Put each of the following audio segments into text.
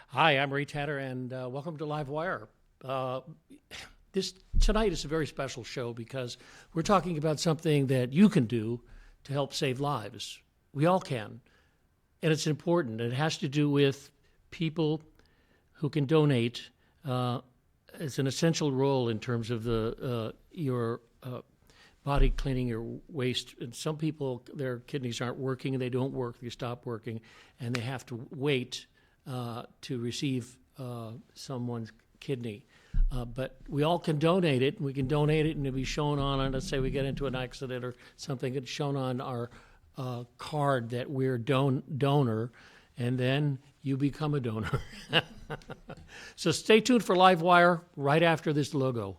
Hi, I'm Ray Tanner, and welcome to LiveWire. Tonight is a very special show because we're talking about something that you can do to help save lives. We all can, and it's important. It has to do with people who can donate. It's an essential role in terms of your body cleaning your waste. And some people, their kidneys aren't working, and they don't work, they stop working, and they have to wait to receive someone's kidney. But we all can donate it. We can donate it and it'll be shown on, let's say we get into an accident or something, it's shown on our card that we're donor, and then you become a donor. So stay tuned for LiveWire right after this logo.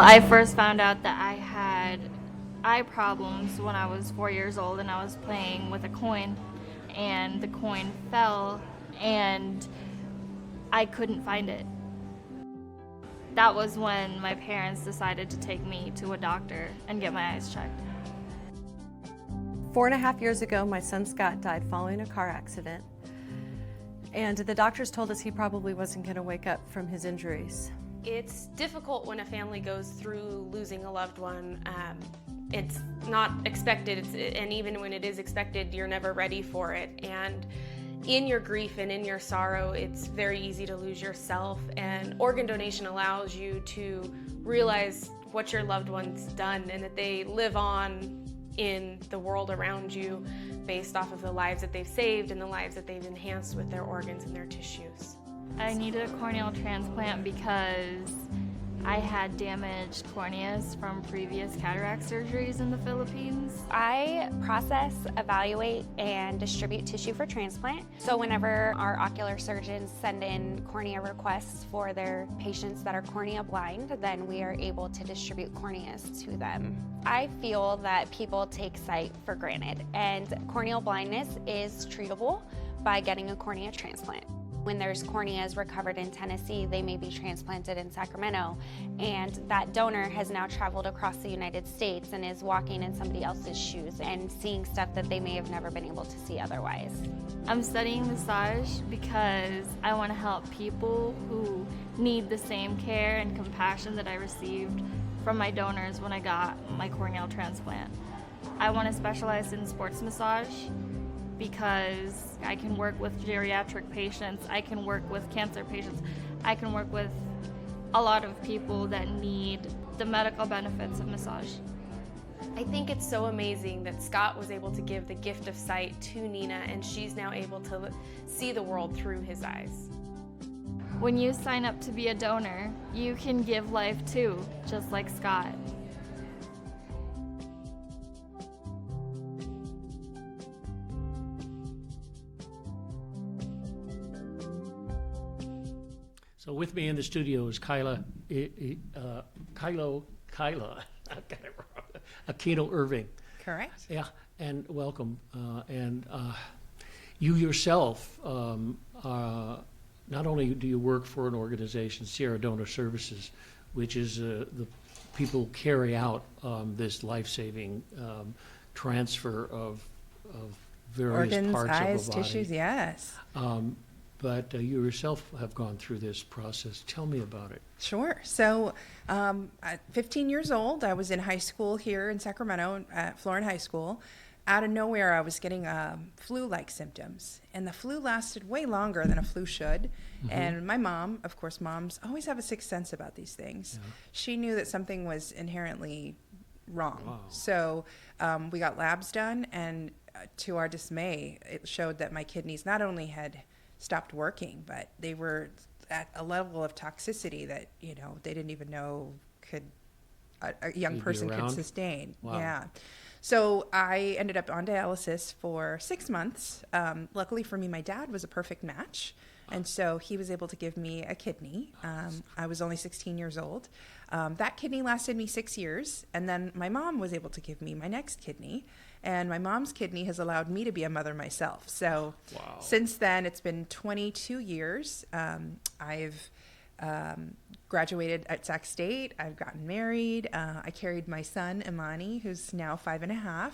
I first found out that I had eye problems when I was 4 years old, and I was playing with a coin, and the coin fell, and I couldn't find it. That was when my parents decided to take me to a doctor and get my eyes checked. 4.5 years ago, my son Scott died following a car accident, and the doctors told us he probably wasn't going to wake up from his injuries. It's difficult when a family goes through losing a loved one. It's not expected, and even when it is expected, you're never ready for it. And in your grief and in your sorrow, it's very easy to lose yourself, and organ donation allows you to realize what your loved one's done and that they live on in the world around you based off of the lives that they've saved and the lives that they've enhanced with their organs and their tissues. I needed a corneal transplant because I had damaged corneas from previous cataract surgeries in the Philippines. I process, evaluate, and distribute tissue for transplant. So whenever our ocular surgeons send in cornea requests for their patients that are cornea blind, then we are able to distribute corneas to them. I feel that people take sight for granted, and corneal blindness is treatable by getting a cornea transplant. When there's corneas recovered in Tennessee, they may be transplanted in Sacramento, and that donor has now traveled across the United States and is walking in somebody else's shoes and seeing stuff that they may have never been able to see otherwise. I'm studying massage because I want to help people who need the same care and compassion that I received from my donors when I got my corneal transplant. I want to specialize in sports massage because I can work with geriatric patients, I can work with cancer patients, I can work with a lot of people that need the medical benefits of massage. I think it's so amazing that Scott was able to give the gift of sight to Nina, and she's now able to see the world through his eyes. When you sign up to be a donor, you can give life too, just like Scott. So with me in the studio is Kyla Aquino Irving. Correct. Yeah, and welcome. You yourself, not only do you work for an organization, Sierra Donor Services, which is the people who carry out this life-saving transfer of various Organs, parts eyes, of the body. tissues, yes. But you yourself have gone through this process. Tell me about it. Sure. So at 15 years old, I was in high school here in Sacramento at Florin High School. Out of nowhere, I was getting flu-like symptoms. And the flu lasted way longer than a flu should. Mm-hmm. And my mom, of course, moms always have a sixth sense about these things. Yeah. She knew that something was inherently wrong. Wow. So we got labs done, and to our dismay, it showed that my kidneys not only had stopped working, but they were at a level of toxicity that, they didn't even know a young You'd be person could around? sustain. Wow. Yeah. So I ended up on dialysis for 6 months. Luckily for me, my dad was a perfect match. And so he was able to give me a kidney. I was only 16 years old. That kidney lasted me 6 years. And then my mom was able to give me my next kidney. And my mom's kidney has allowed me to be a mother myself. So Wow. since then, it's been 22 years. I've graduated at Sac State. I've gotten married. I carried my son, Imani, who's now 5.5.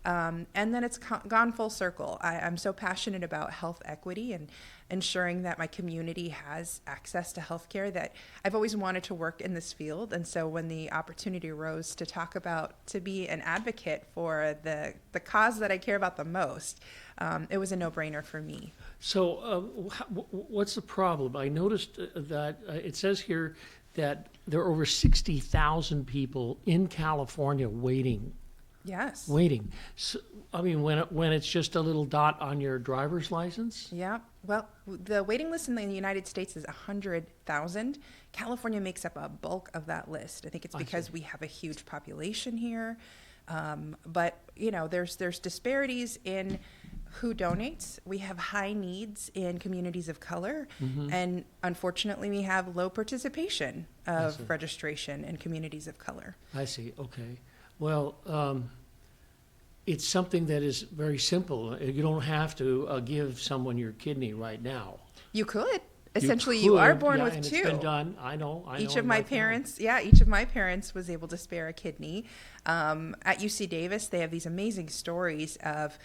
And then it's gone full circle. I'm so passionate about health equity and ensuring that my community has access to healthcare that I've always wanted to work in this field. And so when the opportunity arose to be an advocate for the cause that I care about the most, it was a no-brainer for me. So what's the problem? I noticed that it says here that there are over 60,000 people in California waiting. Yes. So, I mean, when it's just a little dot on your driver's license? Yeah. Well, the waiting list in the United States is 100,000. California makes up a bulk of that list. I think it's because we have a huge population here. But, there's disparities in who donates. We have high needs in communities of color. And unfortunately, we have low participation of registration in communities of color. I see. Okay. Well, it's something that is very simple. You don't have to give someone your kidney right now. You could. Essentially, you are born yeah, with and two. It's been done. I know. Each of in my family. parents, each of my parents was able to spare a kidney. At UC Davis, they have these amazing stories of,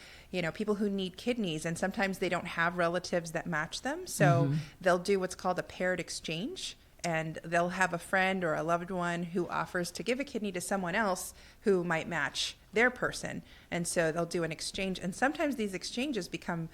people who need kidneys, and sometimes they don't have relatives that match them. So they'll do what's called a paired exchange. And they'll have a friend or a loved one who offers to give a kidney to someone else who might match their person. And so they'll do an exchange. And sometimes these exchanges become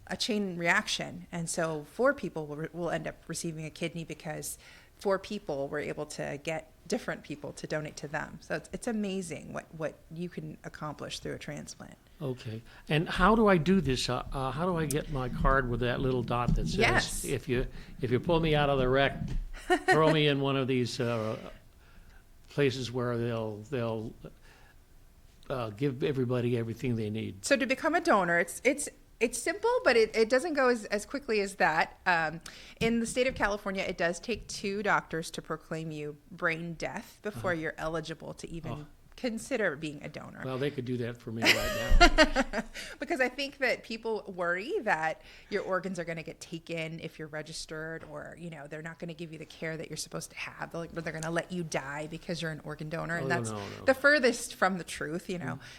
a chain reaction. And so 4 people will end up receiving a kidney because 4 people were able to get different people to donate to them. So it's amazing what you can accomplish through a transplant. Okay. And how do I do this? How do I get my card with that little dot that says, Yes. if you pull me out of the wreck, throw me in one of these places where they'll give everybody everything they need? So to become a donor, it's simple, but it doesn't go as quickly as that. In the state of California, it does take 2 doctors to proclaim you brain death before you're eligible to even consider being a donor. Well, they could do that for me right now. Because I think that people worry that your organs are going to get taken if you're registered, or they're not going to give you the care that you're supposed to have. They're going to let you die because you're an organ donor, and that's no. the furthest from the truth.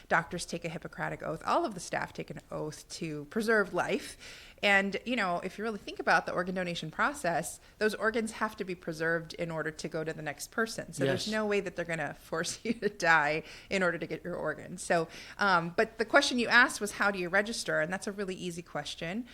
Doctors take a Hippocratic oath. All of the staff take an oath to preserve life. And, if you really think about the organ donation process, those organs have to be preserved in order to go to the next person. So there's no way that they're going to force you to die in order to get your organs. So, but the question you asked was, how do you register? And that's a really easy question.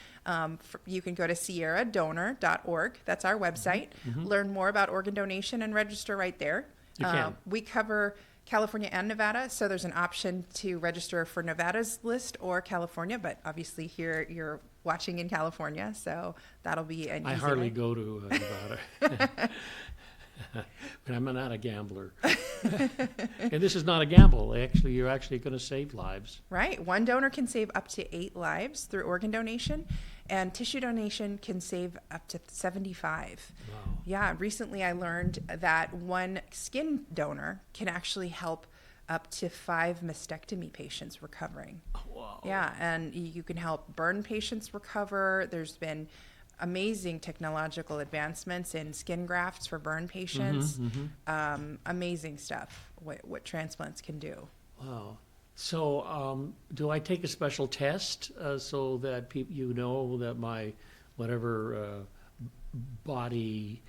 You can go to sierradonor.org. That's our website. Learn more about organ donation and register right there. You can. We cover California and Nevada, so there's an option to register for Nevada's list or California, but obviously here you're watching in California, so that'll be an easy I hardly way. go to Nevada. But I'm not a gambler. And this is not a gamble. Actually, you're actually going to save lives. Right. One donor can save up to 8 lives through organ donation, and tissue donation can save up to 75. Wow. Yeah. Recently, I learned that one skin donor can actually help up to 5 mastectomy patients recovering. Wow. Yeah. And you can help burn patients recover. There's been amazing technological advancements in skin grafts for burn patients. Amazing stuff, what transplants can do. Wow. So do I take a special test so that that my whatever body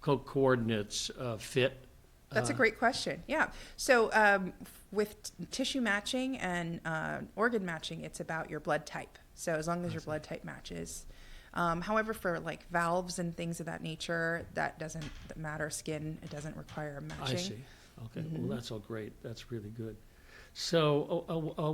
coordinates fit? That's a great question. Yeah. So with tissue matching and organ matching, it's about your blood type. So as long as your blood type matches. However, for like valves and things of that nature, that doesn't matter. Skin, it doesn't require matching. I see. Okay. Well, that's all great. That's really good. So,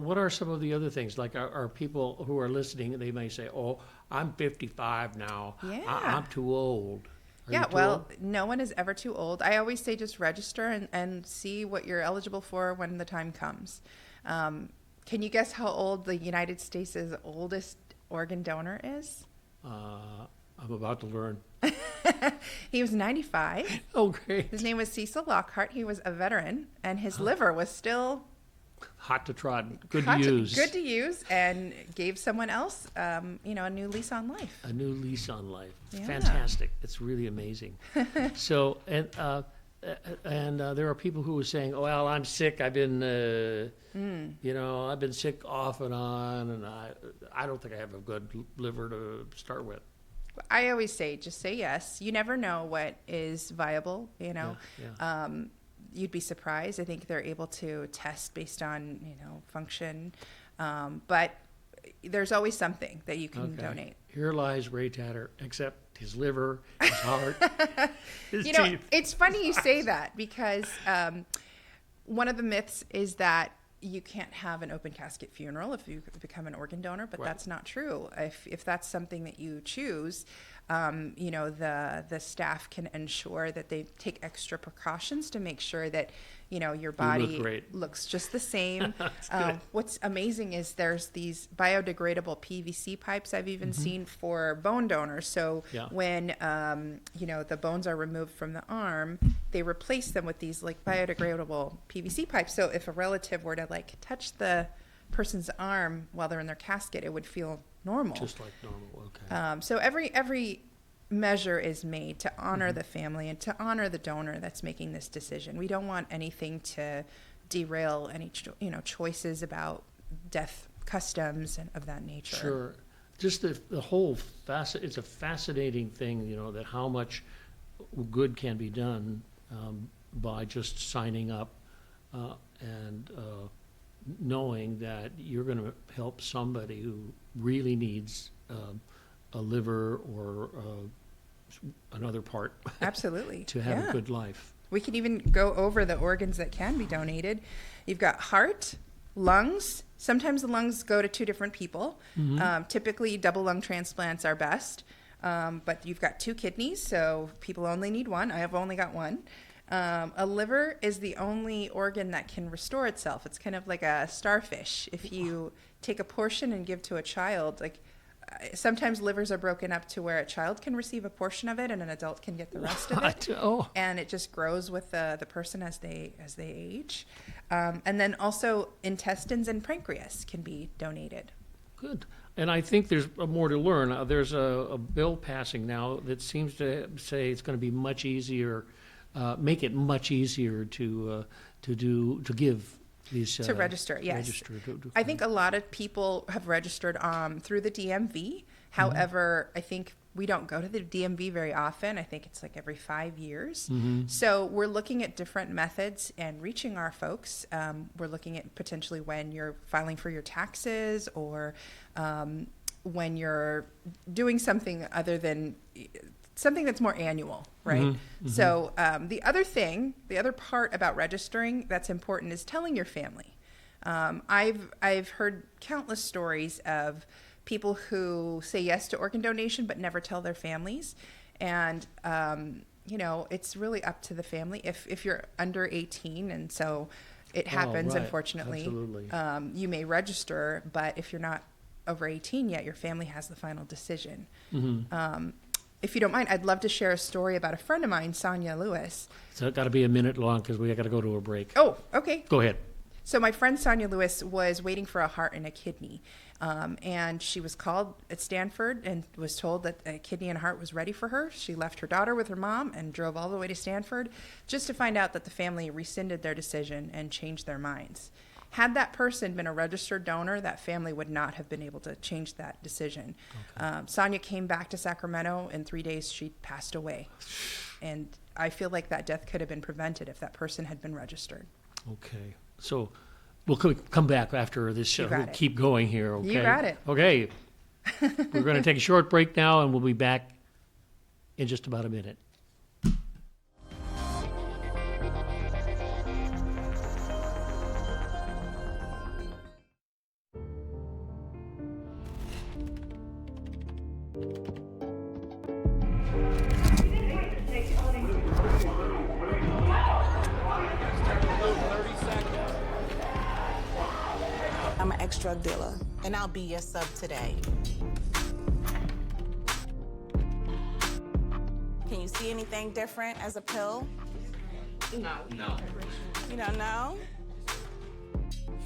what are some of the other things? Like, are people who are listening, they may say, "Oh, I'm 55 now. Yeah. I'm too old." Are you Yeah, too well, old? no one is ever too old. I always say just register and see what you're eligible for when the time comes. Can you guess how old the United States' oldest organ donor is? I'm about to learn. He was 95. Oh, great. His name was Cecil Lockhart. He was a veteran, and his liver was still Hot to trot. Good hot to use. good to use, and gave someone else, a new lease on life. A new lease on life. Yeah. Fantastic. It's really amazing. So, and there are people who are saying, "Oh, well, I'm sick. I've been, I've been sick off and on, and I don't think I have a good liver to start with." I always say, just say yes. You never know what is viable, Yeah. You'd be surprised. I think they're able to test based on, function. But there's always something that you can donate. Here lies Ray Tatter, except his liver, his heart, his teeth. It's funny you say that because one of the myths is that you can't have an open casket funeral if you become an organ donor, but Right. that's not true. If that's something that you choose, the staff can ensure that they take extra precautions to make sure that your body great. looks just the same. That's good. What's amazing is there's these biodegradable PVC pipes I've even seen for bone donors. So Yeah. when the bones are removed from the arm, they replace them with these like biodegradable PVC pipes. So if a relative were to like touch the person's arm while they're in their casket, it would feel normal. Just like normal, okay. So every measure is made to honor the family and to honor the donor that's making this decision. We don't want anything to derail any choices about death customs and of that nature. Sure. Just the whole it's a fascinating thing, that how much good can be done by just signing up and knowing that you're going to help somebody who really needs a liver or another part Absolutely. to have Yeah. a good life. We can even go over the organs that can be donated. You've got heart, lungs. Sometimes the lungs go to two different people. Typically, double lung transplants are best. But you've got two kidneys, so people only need one. I have only got one. A liver is the only organ that can restore itself. It's kind of like a starfish. If you take a portion and give to a child, sometimes livers are broken up to where a child can receive a portion of it and an adult can get the rest of it. Oh, And it just grows with the person as they age. And then also intestines and pancreas can be donated. good. And I think there's more to learn. There's a bill passing now that seems to say it's going to be much easier, make it much easier to give these To register, yes. register I think a lot of people have registered through the DMV. However, I think we don't go to the DMV very often. I think it's like every 5 years. So we're looking at different methods and reaching our folks. We're looking at potentially when you're filing for your taxes or when you're doing something other than something that's more annual, right? So the other part about registering that's important is telling your family. I've heard countless stories of people who say yes to organ donation but never tell their families, and it's really up to the family if you're under 18, and so it happens. right. Unfortunately, Absolutely. you may register, but if you're not over 18 yet, your family has the final decision. If you don't mind, I'd love to share a story about a friend of mine, Sonia Lewis. So it's got to be a minute long because we got to go to a break. Oh, okay. Go ahead. So my friend Sonia Lewis was waiting for a heart and a kidney, and she was called at Stanford and was told that a kidney and heart was ready for her. She left her daughter with her mom and drove all the way to Stanford just to find out that the family rescinded their decision and changed their minds. Had that person been a registered donor, that family would not have been able to change that decision. Sonia came back to Sacramento. In 3 days, she passed away. And I feel like that death could have been prevented if that person had been registered. Okay. So we'll come back after this show. got We'll it. keep going here, okay? You got it. Okay. We're going to take a short break now, and we'll be back in just about a minute. I'm an ex-drug dealer, and I'll be your sub today. Can you see anything different as a pill? No. You don't know?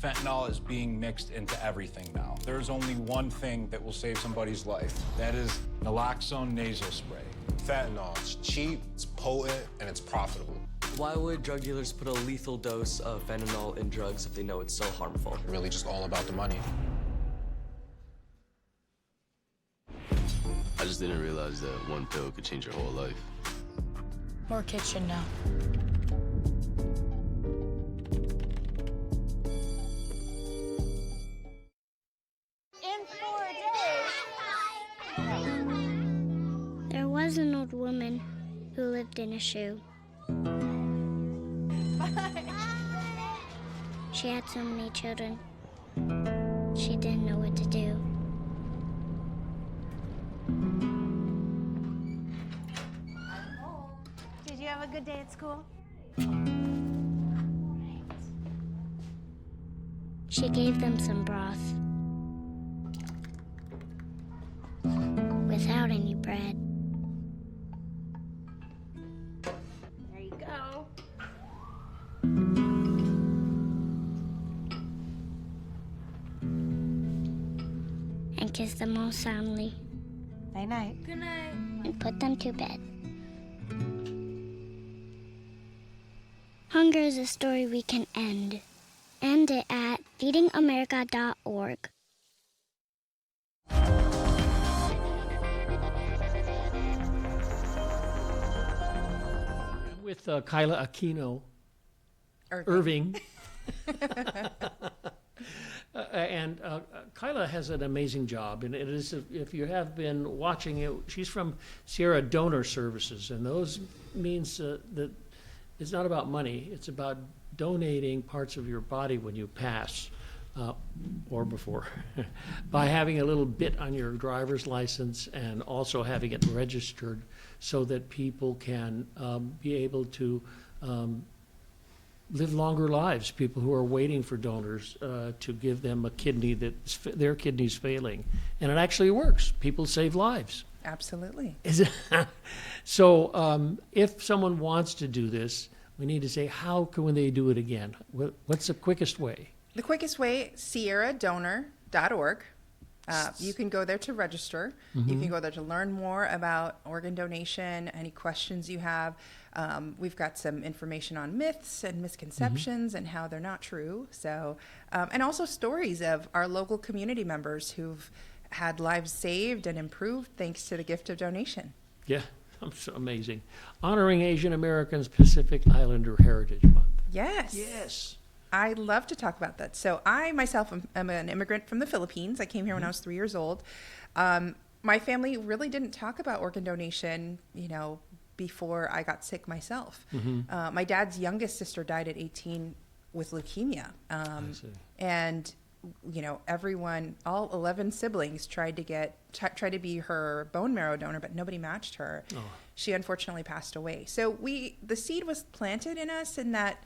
Fentanyl is being mixed into everything now. There's only one thing that will save somebody's life. That is naloxone nasal spray. Fentanyl, it's cheap, it's potent, and it's profitable. Why would drug dealers put a lethal dose of fentanyl in drugs if they know it's so harmful? Really just all about the money. I just didn't realize that one pill could change your whole life. More kids should know. There was an old woman who lived in a shoe. She had so many children. She didn't know what to do. Did you have a good day at school? She gave them some broth without any bread. There you go. And kissed them all soundly. Night-night. Good night. And put them to bed. Hunger is a story we can end. End it at feedingamerica.org. I'm with Kyla Aquino Irving. And Kyla has an amazing job, and it is, if you have been watching it, she's from Sierra Donor Services, and those means that it's not about money, it's about donating parts of your body when you pass, or before, by having a little bit on your driver's license and also having it registered so that people can be able to live longer lives, people who are waiting for donors to give them a kidney that their kidney's failing. And it actually works. People save lives. Absolutely. So if someone wants to do this, we need to say, how can they do it again? What's the quickest way? The quickest way, sierradonor.org. You can go there to register. Mm-hmm. You can go there to learn more about organ donation, any questions you have. We've got some information on myths and misconceptions and how they're not true. So, and also stories of our local community members who've had lives saved and improved thanks to the gift of donation. Yeah, so amazing. Honoring Asian Americans Pacific Islander Heritage Month. Yes. Yes. I love to talk about that. So I myself am an immigrant from the Philippines. I came here when I was 3 years old. My family really didn't talk about organ donation, before I got sick myself. My dad's youngest sister died at 18 with leukemia. And, everyone, all 11 siblings tried to be her bone marrow donor, but nobody matched her. Oh. She unfortunately passed away. So the seed was planted in us in that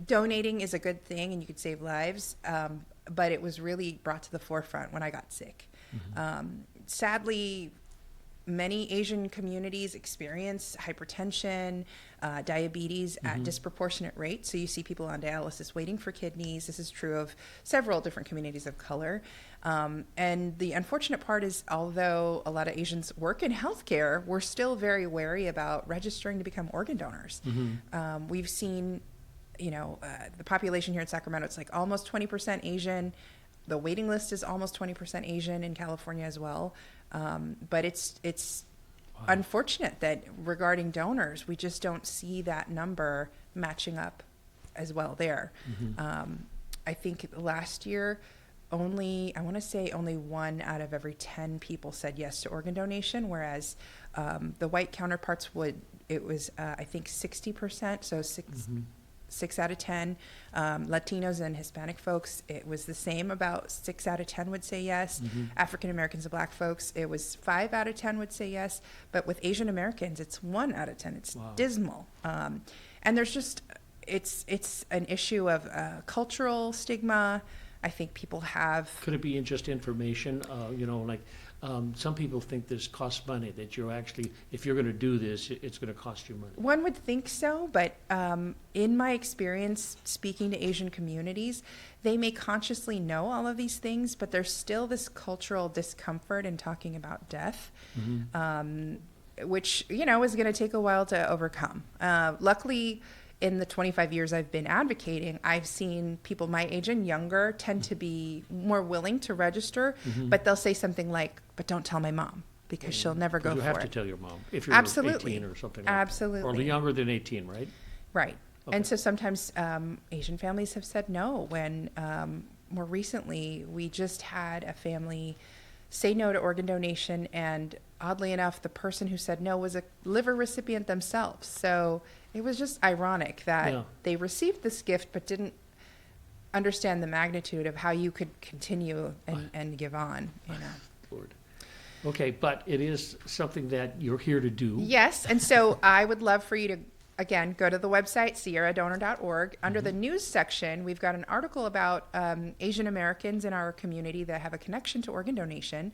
donating is a good thing and you could save lives, but it was really brought to the forefront when I got sick. Sadly, many Asian communities experience hypertension, diabetes at disproportionate rates. So you see people on dialysis waiting for kidneys. This is true of several different communities of color. And the unfortunate part is, although a lot of Asians work in healthcare, we're still very wary about registering to become organ donors. We've seen the population here in Sacramento, it's like almost 20% Asian. The waiting list is almost 20% Asian in California as well. But it's wow. Unfortunate that regarding donors, we just don't see that number matching up as well there. I think last year, only 1 out of every 10 people said yes to organ donation, whereas the white counterparts it was I think 60%, so 6 out of 10. Latinos and Hispanic folks, it was the same, about 6 out of 10 would say yes. African Americans and Black folks, it was 5 out of 10 would say yes. But with Asian Americans, it's 1 out of 10. It's dismal. And there's just, it's an issue of cultural stigma, I think people have. Could it be in just information? You know, like some people think this costs money, that you're actually, if you're going to do this, it's going to cost you money. One would think so, but in my experience speaking to Asian communities, they may consciously know all of these things, but there's still this cultural discomfort in talking about death, which, you know, is going to take a while to overcome. Luckily, in the 25 years I've been advocating, I've seen people my age and younger tend to be more willing to register, but they'll say something like, but don't tell my mom, because she'll never go for it. You have to tell your mom if you're Absolutely. 18 or something like Absolutely. that. Or younger than 18, right? Right. Okay. And so sometimes Asian families have said no when more recently we just had a family say no to organ donation, and oddly enough, the person who said no was a liver recipient themselves. So it was just ironic that they received this gift but didn't understand the magnitude of how you could continue and give on, you know. Lord. Okay, but it is something that you're here to do. Yes, and so I would love for you to, again, go to the website, sierradonor.org. Under the news section, we've got an article about Asian Americans in our community that have a connection to organ donation.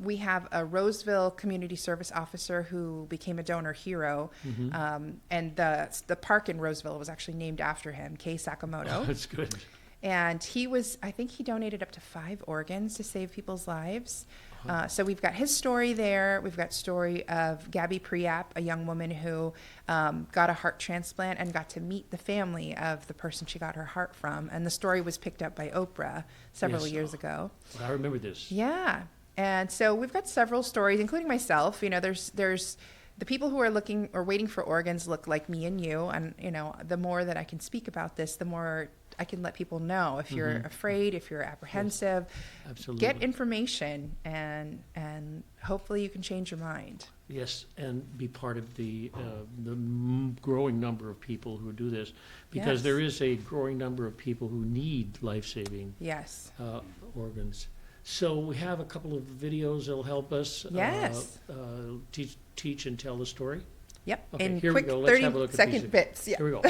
We have a Roseville community service officer who became a donor hero, and the park in Roseville was actually named after him, Kei Sakamoto. Oh, that's good. And I think he donated up to 5 organs to save people's lives. So we've got his story there. We've got story of Gabby Priap, a young woman who got a heart transplant and got to meet the family of the person she got her heart from. And the story was picked up by Oprah several years ago. Well, I remember this. Yeah. And so we've got several stories, including myself. You know, there's the people who are looking or waiting for organs look like me and you. And, you know, the more that I can speak about this, the more I can let people know. If you're afraid, if you're apprehensive, get information, and hopefully you can change your mind. Yes, and be part of the growing number of people who do this, because there is a growing number of people who need life-saving organs. So we have a couple of videos that'll help us teach and tell the story. Yep, Okay, in here quick we go. Let's have a look at 30-second these. bits. Yeah. Here we go.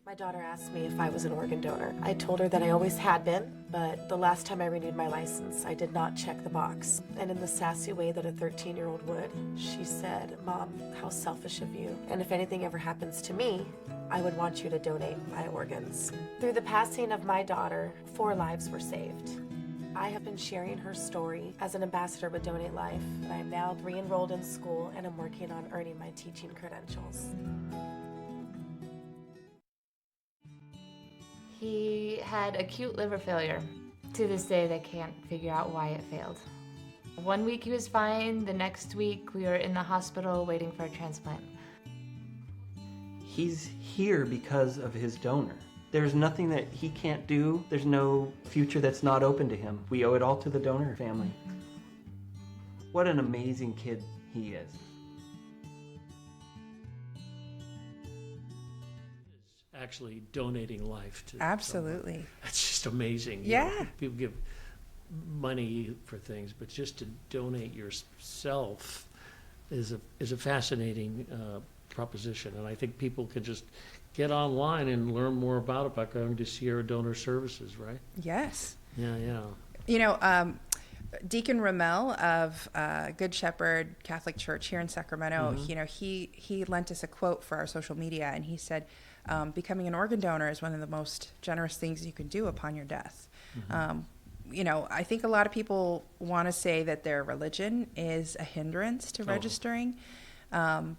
My daughter asked me if I was an organ donor. I told her that I always had been, but the last time I renewed my license, I did not check the box. And in the sassy way that a 13-year-old would, she said, "Mom, how selfish of you. And if anything ever happens to me, I would want you to donate my organs." Through the passing of my daughter, 4 lives were saved. I have been sharing her story as an ambassador with Donate Life, and I am now re-enrolled in school and am working on earning my teaching credentials. He had acute liver failure. To this day, they can't figure out why it failed. 1 week he was fine, the next week we were in the hospital waiting for a transplant. He's here because of his donor. There's nothing that he can't do. There's no future that's not open to him. We owe it all to the donor family. What an amazing kid he is. Actually donating life to Absolutely. someone. That's just amazing. Yeah. You know, people give money for things, but just to donate yourself is a fascinating proposition. And I think people can just get online and learn more about it by going to Sierra Donor Services, right? Yes. Yeah. You know, Deacon Ramel of Good Shepherd Catholic Church here in Sacramento, you know, he lent us a quote for our social media, and he said, becoming an organ donor is one of the most generous things you can do upon your death. You know, I think a lot of people want to say that their religion is a hindrance to registering,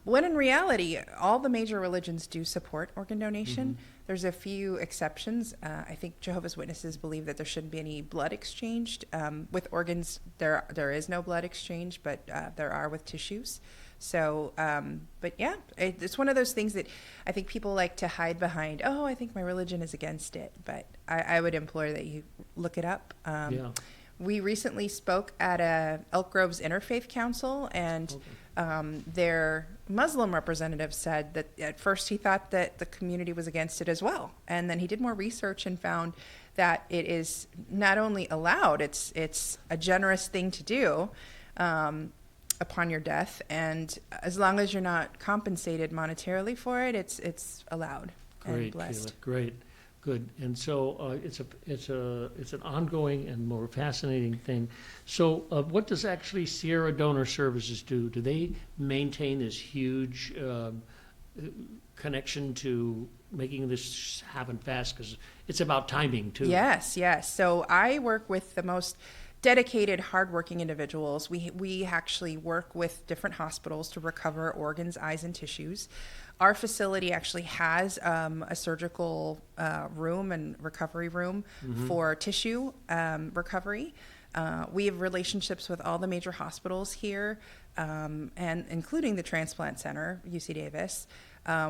when in reality, all the major religions do support organ donation. There's a few exceptions. I think Jehovah's Witnesses believe that there shouldn't be any blood exchanged. With organs, there is no blood exchange, but there are with tissues. So, but yeah, it's one of those things that I think people like to hide behind. Oh, I think my religion is against it, but I would implore that you look it up. We recently spoke at a Elk Grove's Interfaith Council, and their Muslim representative said that at first he thought that the community was against it as well, and then he did more research and found that it is not only allowed, it's a generous thing to do upon your death, and as long as you're not compensated monetarily for it, it's allowed and blessed. Great. Good. And so it's an ongoing and more fascinating thing. So what does actually Sierra Donor Services do? Do they maintain this huge connection to making this happen fast? Because it's about timing too. Yes. So I work with the most dedicated, hardworking individuals. We actually work with different hospitals to recover organs, eyes, and tissues. Our facility actually has a surgical room and recovery room for tissue recovery. We have relationships with all the major hospitals here, and including the Transplant Center, UC Davis.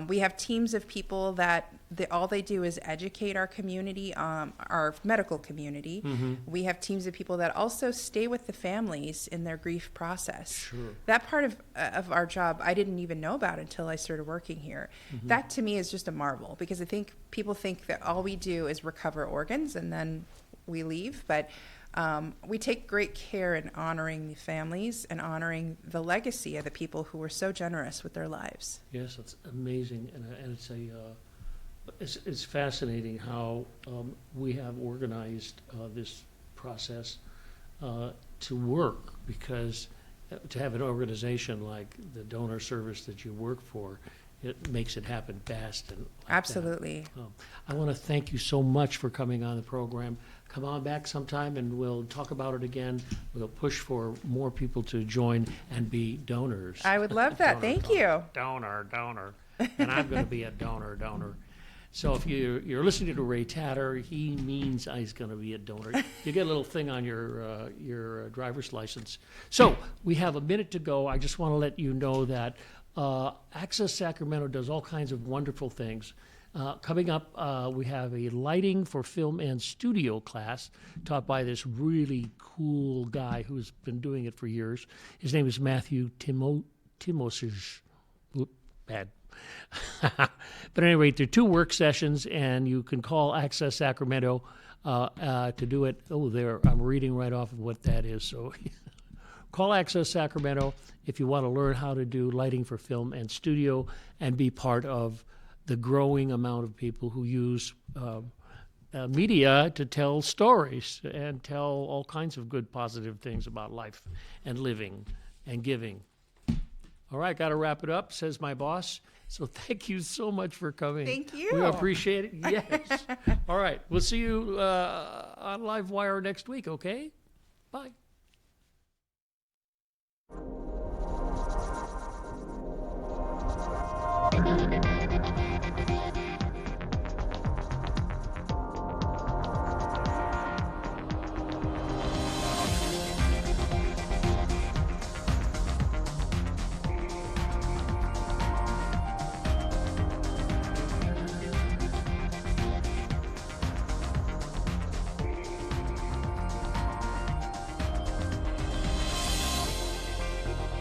We have teams of people that all they do is educate our community, our medical community. We have teams of people that also stay with the families in their grief process. Sure. That part of our job I didn't even know about until I started working here. That to me is just a marvel, because I think people think that all we do is recover organs and then we leave, but we take great care in honoring the families and honoring the legacy of the people who were so generous with their lives. Yes, it's amazing, and it's fascinating how we have organized this process to work, because to have an organization like the donor service that you work for, it makes it happen fast. And like Absolutely. I want to thank you so much for coming on the program. Come on back sometime and we'll talk about it again. We'll push for more people to join and be donors. I would love that. Thank you. Donor. And I'm going to be a donor. So if you're listening to Ray Tatter, he means he's going to be a donor. You get a little thing on your driver's license. So we have a minute to go. I just want to let you know that Access Sacramento does all kinds of wonderful things. Coming up, we have a lighting for film and studio class taught by this really cool guy who's been doing it for years. His name is Matthew Timosich. Oop, bad. But at any rate, there are 2 work sessions, and you can call Access Sacramento to do it. Oh, there, I'm reading right off of what that is. So call Access Sacramento if you want to learn how to do lighting for film and studio and be part of the growing amount of people who use media to tell stories and tell all kinds of good, positive things about life and living and giving. All right, got to wrap it up, says my boss. So thank you so much for coming. Thank you. We appreciate it. Yes. All right, we'll see you on LiveWire next week, okay? Bye. Thank you.